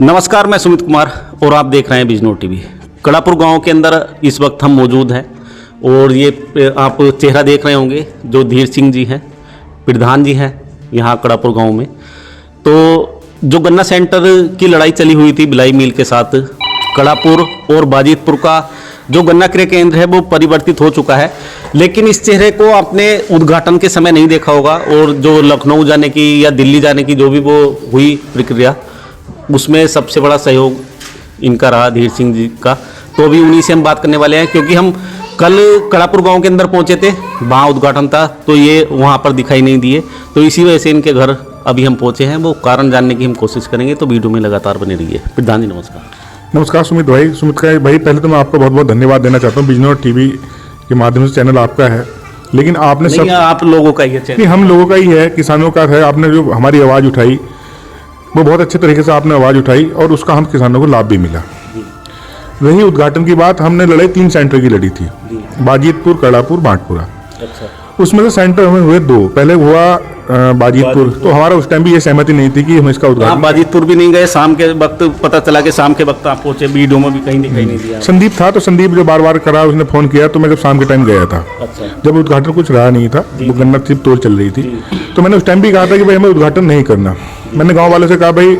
नमस्कार, मैं सुमित कुमार और आप देख रहे हैं बिजनौर टीवी। कड़ापुर गांव के अंदर इस वक्त हम मौजूद हैं और ये आप चेहरा देख रहे होंगे जो धीर सिंह जी हैं, प्रधान जी हैं यहाँ कड़ापुर गांव में। तो जो गन्ना सेंटर की लड़ाई चली हुई थी बिलाई मिल के साथ, कड़ापुर और बाजितपुर का जो गन्ना क्रय केंद्र है वो परिवर्तित हो चुका है, लेकिन इस चेहरे को आपने उद्घाटन के समय नहीं देखा होगा। और जो लखनऊ जाने की या दिल्ली जाने की जो भी वो हुई प्रक्रिया, उसमें सबसे बड़ा सहयोग इनका रहा, धीर सिंह जी का। तो अभी उन्हीं से हम बात करने वाले हैं, क्योंकि हम कल कड़ापुर गांव के अंदर पहुंचे थे, वहाँ उद्घाटन था तो ये वहाँ पर दिखाई नहीं दिए, तो इसी वजह से इनके घर अभी हम पहुंचे हैं। वो कारण जानने की हम कोशिश करेंगे, तो वीडियो में लगातार बने रहिए। प्रधान जी नमस्कार। नमस्कार सुमित भाई। भाई पहले तो मैं आपको बहुत बहुत धन्यवाद देना चाहता हूँ। बिजनौर टीवी के माध्यम से चैनल आपका है, लेकिन आपने सब आप लोगों का ही है चैनल, हम लोगों का ही है, किसानों का है। आपने जो हमारी आवाज़ उठाई वो बहुत अच्छे तरीके से आपने आवाज़ उठाई और उसका हम किसानों को लाभ भी मिला। रही उद्घाटन की बात, हमने लड़ाई 3 सेंटर की लड़ी थी, बाजितपुर, कड़ापुर, बांटपुरा। अच्छा। उसमें से सेंटर हमें हुए 2। पहले हुआ बाजितपुर, तो हमारा उस टाइम भी ये सहमति नहीं थी कि हम इसका उद्घाटन। बाजितपुर भी नहीं गए, शाम के वक्त पता चला कि शाम के वक्त आप पहुंचे, वीडियो में भी कहीं दिखाई नहीं दिया। संदीप था, तो संदीप जो बार बार करा, उसने फोन किया, तो मैं जब शाम के टाइम गया था। अच्छा। जब उद्घाटन कुछ रहा नहीं था, वो गन्ना सिर्फ तोड़ चल रही थी, तो मैंने उस टाइम भी कहा था कि भाई हमें उद्घाटन नहीं करना। मैंने गाँव वालों से कहा भाई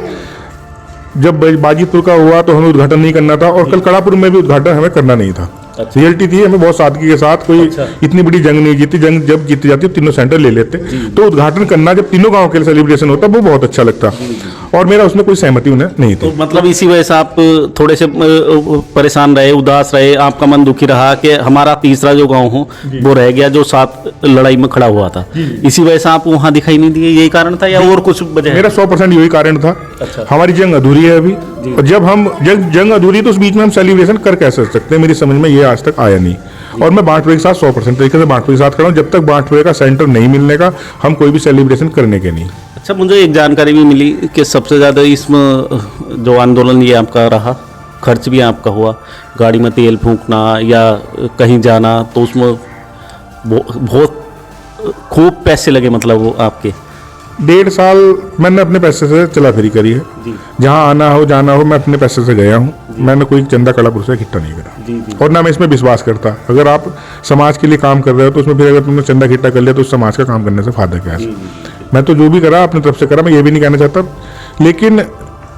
जब बाजितपुर का हुआ तो हमें उद्घाटन नहीं करना था, और कल कड़ापुर में भी उद्घाटन हमें करना नहीं था। अच्छा। रियलिटी थी, हमें बहुत सादगी के साथ, कोई इतनी बड़ी जंग नहीं जीती। जंग जब जीती जाती है तीनों सेंटर ले लेते, तो उद्घाटन करना जब तीनों गांव के सेलिब्रेशन होता वो बहुत अच्छा लगता, और मेरा उसमें कोई सहमति उन्हें नहीं थी। तो मतलब इसी वजह से आप थोड़े से परेशान रहे, उदास रहे, आपका मन दुखी रहा कि हमारा तीसरा जो गांव हो वो रह गया जो साथ लड़ाई में खड़ा हुआ था, इसी वजह से आप वहाँ दिखाई नहीं दिए, यही कारण था या और कुछ वजह? मेरा 100% यही कारण था। अच्छा। हमारी जंग अधूरी है अभी, और जब हम जंग अधूरी तो उस बीच में हम सेलिब्रेशन कर कैसे सकते हैं, मेरी समझ में ये आज तक आया नहीं। और मैं बांटपुरे के साथ 100% तरीके से बांटपुरे के साथ खड़ा हूँ। जब तक बांटपुरे का सेंटर नहीं मिलने का हम कोई भी सेलिब्रेशन करने के नहीं। अच्छा, मुझे एक जानकारी भी मिली कि सबसे ज़्यादा इसमें जो आंदोलन ये आपका रहा, खर्च भी आपका हुआ, गाड़ी में तेल फूंकना या कहीं जाना, तो उसमें बहुत खूब पैसे लगे, मतलब वो आपके 1.5 साल मैंने अपने पैसे से चला फिरी करी है। जहाँ आना हो जाना हो मैं अपने पैसे से गया हूँ। मैंने कोई चंदा कड़ापुर से इकट्ठा नहीं करा, और ना मैं इसमें विश्वास करता। अगर आप समाज के लिए काम कर रहे हो तो उसमें फिर अगर तुमने चंदा इकट्ठा कर लिया तो उस समाज का काम करने से फायदा क्या है? मैं तो जो भी करा अपनी तरफ से करा, मैं ये भी नहीं कहना चाहता, लेकिन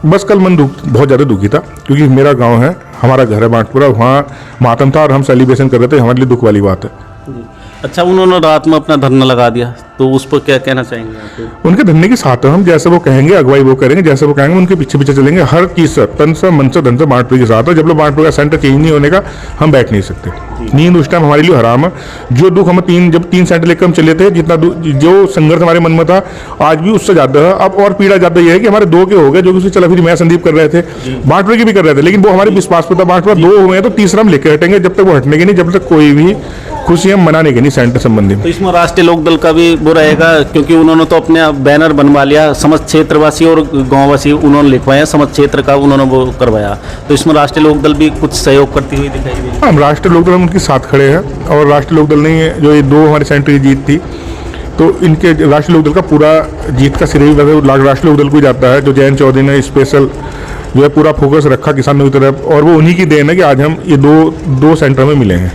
बस कल मन बहुत ज़्यादा दुखी था, क्योंकि मेरा गाँव है, हमारा घर है बांटपुरा, वहाँ मातम था और हम सेलिब्रेशन कर रहे थे, हमारे लिए दुख वाली बात है। अच्छा, उन्होंने रात में अपना धरना लगा दिया, तो उस पर क्या कहना चाहेंगे आप? उनके धरने के साथ हम जैसे वो कहेंगे अगुवाई वो करेंगे, जैसे वो कहेंगे उनके पीछे पीछे चलेंगे, हर चीज़ से तन से मन से धन से बांटपुरे के साथ है। जब लोग बांटपुरे का सेंटर चेंज नहीं होने का हम बैठ नहीं सकते। नींद उस टाइम हमारे लिए हराम है। जो दुख हम जब 3 सेंटर लेकर हम चले थे, जितना जो संघर्ष हमारे मन में था आज भी उससे ज़्यादा है। अब और पीड़ा ज़्यादा यह है कि हमारे 2 के हो गए, जो कि उसकी चला फिर मैं संदीप कर रहे थे, बांटपुरे की भी कर रहे थे, लेकिन वो हमारे विश्वास पर था। बांटपुरा 2 हो गए तो तीसरा हम लेकर हटेंगे, जब तक वो हटने के नहीं, जब तक कोई भी खुशी हम मनाने के नहीं सेंटर संबंधी। तो इसमें राष्ट्रीय लोकदल का भी वो रहेगा, क्योंकि उन्होंने तो अपने बैनर बनवा लिया, समस्त क्षेत्रवासी और गांववासी उन्होंने लिखवाया, समस्त क्षेत्र का उन्होंने वो करवाया, तो इसमें राष्ट्रीय लोकदल भी कुछ सहयोग करती हुई दिखाई दी। हम राष्ट्रीय लोकदल उनके साथ खड़े हैं, और राष्ट्रीय लोकदल ने जो ये 2 हमारे सेंटर की जीत थी, तो इनके राष्ट्रीय लोकदल का पूरा जीत का श्रेय राष्ट्रीय लोकदल को जाता है। जो जयंत चौधरी ने स्पेशल जो है पूरा फोकस रखा किसानों की तरफ, और वो उन्हीं की देन है कि आज हम ये दो सेंटर में मिले हैं।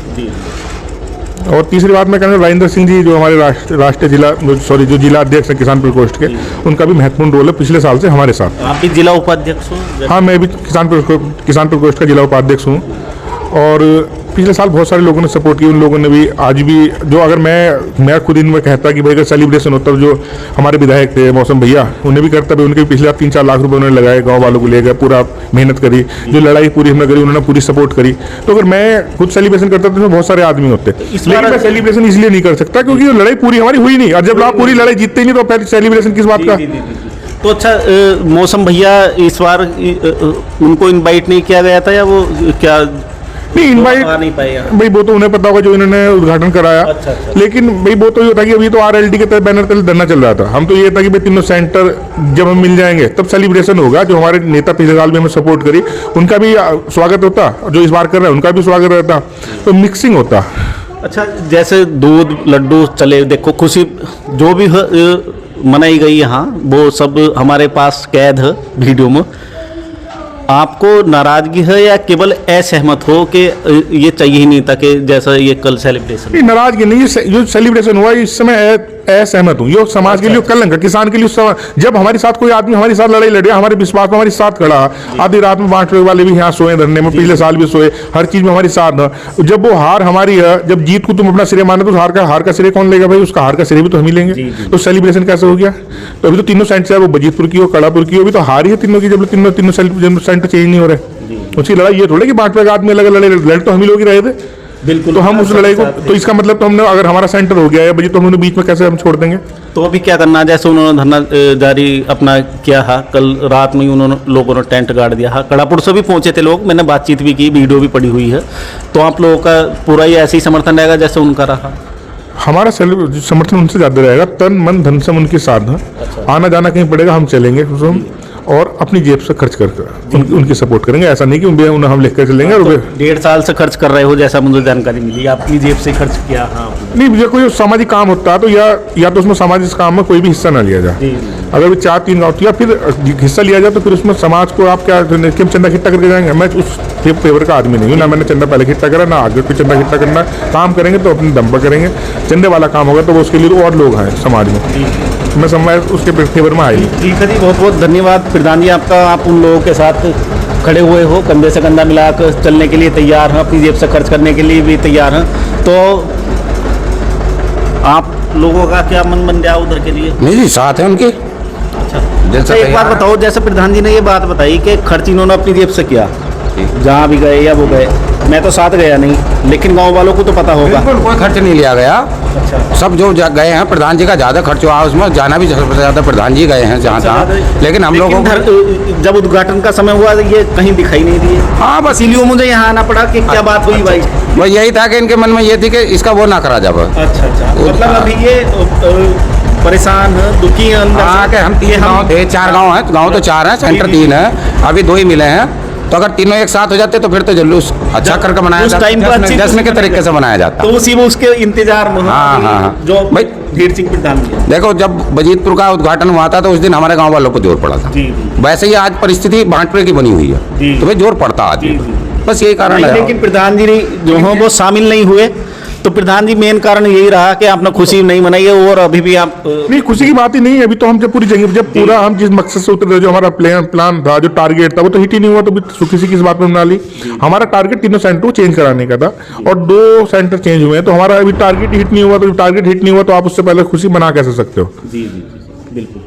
और तीसरी बात मैं कहना, राजेंद्र सिंह जी जो हमारे राष्ट्रीय जो जिला अध्यक्ष हैं किसान प्रकोष्ठ के, उनका भी महत्वपूर्ण रोल है पिछले साल से हमारे साथ। आप भी जिला उपाध्यक्ष हो? हाँ, मैं भी किसान प्रकोष्ठ का जिला उपाध्यक्ष हूँ, और पिछले साल बहुत सारे लोगों ने सपोर्ट किया। उन लोगों ने भी आज भी जो अगर मैं खुद इनमें कहता कि भाई अगर सेलिब्रेशन होता, तो जो हमारे विधायक थे मौसम भैया, उन्हें भी करता, उनके भी पिछले 3-4 लाख रुपए उन्होंने लगाए, गांव वालों को लेकर पूरा मेहनत करी, जो लड़ाई पूरी हमने करी उन्होंने पूरी सपोर्ट करी। तो अगर मैं खुद सेलिब्रेशन करता तो बहुत सारे आदमी होते, लेकिन मैं सेलिब्रेशन इसलिए नहीं कर सकता क्योंकि लड़ाई पूरी हमारी हुई नहीं, और जब आप पूरी लड़ाई जीतते ही नहीं तो फिर सेलिब्रेशन किस बात का? तो अच्छा, मौसम भैया इस बार उनको इन्वाइट नहीं किया गया था, या वो क्या नहीं इनवाइट नहीं पाएगा? भाई वो तो उन्हें पता होगा जो इन्होंने उद्घाटन कराया। अच्छा। लेकिन भाई वो तो ये होता कि अभी तो RLD के तहत बैनर तले धरना चल रहा था। हम तो ये था कि भाई तीनों सेंटर जब हम मिल जाएंगे तब सेलिब्रेशन होगा। जो हमारे नेता पिछले साल में हमें सपोर्ट करी उनका भी स्वागत होता, जो इस बार कर रहे हैं उनका भी स्वागत रहता, तो मिक्सिंग होता। अच्छा, जैसे दूध लड्डू चले, देखो खुशी जो भी मनाई गई यहाँ, वो सब हमारे पास कैद है वीडियो में। आपको नाराजगी है या केवल असहमत हो कि ये चाहिए ही नहीं था कि जैसा ये कल सेलिब्रेशन? नहीं, नाराजगी नहीं, जो सेलिब्रेशन हुआ इस समय असहमत हूँ। ये समाज के लिए कलंक है, किसान के लिए। जब हमारे साथ कोई आदमी हमारे साथ लड़ाई लड़े, हमारे विश्वास में हमारे साथ खड़ा, आधी रात में बांट वाले भी यहाँ सोए धरने में, पिछले साल भी सोए, हर चीज में हमारे साथ न। जब वो हार हमारी है, जब जीत को तुम अपना श्रेय मानो तो हार का श्रेय कौन लेगा भाई? उसका हार का श्रेय भी तो हम ही लेंगे। तो सेलिब्रेशन कैसे हो गया? तो अभी तो तीनों सेंटर है, वो बजीतपुर की हो, कड़ापुर की हो, अभी तो हार ही है तीनों की। जब तीनों सेंटर चेंज नहीं हो रहे, उसकी लड़ाई ये थोड़ी कि बांट आदमी अलग लड़े तो हम ही लोग ही रहे थे। बिल्कुल। तो हम उस लड़ाई को, तो इसका मतलब तो हमने, अगर हमारा सेंटर हो गया है बजी, तो हमने बीच में कैसे हम छोड़ देंगे? तो अभी क्या करना है? जैसे उन्होंने धरना जारी अपना किया है, कल रात में ही उन्होंने लोगों ने टेंट गाड़ दिया है। कड़ापुर से भी पहुंचे थे लोग, मैंने बातचीत भी की, वीडियो भी पड़ी हुई है। तो आप लोगों का पूरा ही ऐसे ही समर्थन रहेगा जैसे उनका रहा? हमारा समर्थन उनसे ज्यादा रहेगा, तन मन धन से उनके साथ हैं। आना जाना कहीं पड़ेगा हम चलेंगे, और अपनी जेब से खर्च कर उनकी सपोर्ट करेंगे। ऐसा नहीं कि उन्हें हम लेकर चलेंगे। और 1.5 साल से खर्च कर रहे हो जैसा मुझे जानकारी मिली, अपनी जेब से खर्च किया? हाँ। नहीं, मुझे कोई सामाजिक काम होता है तो या तो उसमें सामाजिक काम में कोई भी हिस्सा ना लिया जाए। अगर भी 4-3 गाँव या फिर हिस्सा लिया जाए तो फिर उसमें समाज को आप क्या चंदा इकट्ठा करके जाएंगे? मैं उस फेवर का आदमी नहीं हूँ, ना मैंने चंदा पहले इकट्ठा करा, ना आगे कोई चंदा इकट्ठा करना। काम करेंगे तो अपने दम पर करेंगे। चंदे वाला काम होगा तो वो उसके लिए तो और लोग हैं समाज में, मैं समय उसके फेवर में आई। ठीक है जी, बहुत बहुत धन्यवाद प्रधान जी आपका। आप उन लोगों के साथ खड़े हुए हो, कंधे से कंधा मिलाकर चलने के लिए तैयार हैं, अपनी जेब से खर्च करने के लिए भी तैयार हैं। तो आप लोगों का क्या मन बन गया उधर के लिए? नहीं जी, साथ है उनके। अच्छा, एक बात बताओ, जैसे प्रधान जी ने ये बात बताई कि खर्च इन्होंने अपनी जेब से किया, जहाँ भी गए या वो गए, मैं तो साथ गया नहीं, लेकिन गांव वालों को तो पता होगा। बिल्कुल कोई खर्च नहीं लिया गया। अच्छा। सब जो गए हैं, प्रधान जी का ज्यादा खर्च हुआ, उसमें जाना भी सबसे ज्यादा प्रधान जी गए हैं जहाँ तहाँ। लेकिन हम लोगों को जब उद्घाटन का समय हुआ ये कहीं दिखाई नहीं दिए। हाँ, बस इसीलिए मुझे यहाँ आना पड़ा कि क्या बात हुई भाई। बस यही था कि इनके मन में ये थी कि इसका वो ना करा जाए। अच्छा, मतलब अभी ये परेशान है, दुखी है अंदर। हाँ, कि हम 3 गाँव थे, 4 गाँव हैं, गाँव तो 4 हैं, सेंटर 3 है, अभी 2 ही मिले हैं। तो अगर तीनों एक साथ हो जाते तो फिर तो जुलूस अच्छा करके मनाया जाता, जश्न के तरीके से मनाया जाता। तो उसी में उसके इंतजार में हाँ, जो भाई धीर सिंह प्रधान जी, देखो, जब बजीतपुर का उद्घाटन हुआ था तो उस दिन हमारे गांव वालों को जोर पड़ा था। वैसे ही आज परिस्थिति बांटपुरे की बनी हुई है, तो भाई जोर पड़ता आज। बस यही कारण है। लेकिन प्रधान जी जो है वो शामिल नहीं हुए, तो प्रधान जी मेन कारण यही रहा कि आपने खुशी नहीं मनाई है। और अभी भी आप नहीं, खुशी की बात ही नहीं है। अभी तो हम जब पूरा हम जिस मकसद से उतरे, जो हमारा प्लान था, जो टारगेट था, वो तो हिट ही नहीं हुआ। तो किसी किस बात में बना ली? हमारा टारगेट तीनों सेंटर को चेंज कराने का था और 2 सेंटर चेंज हुए हैं, तो हमारा अभी टारगेट हिट नहीं हुआ। तो टारगेट हिट नहीं हुआ तो आप उससे पहले खुशी मना कैसे सकते हो? जी बिल्कुल।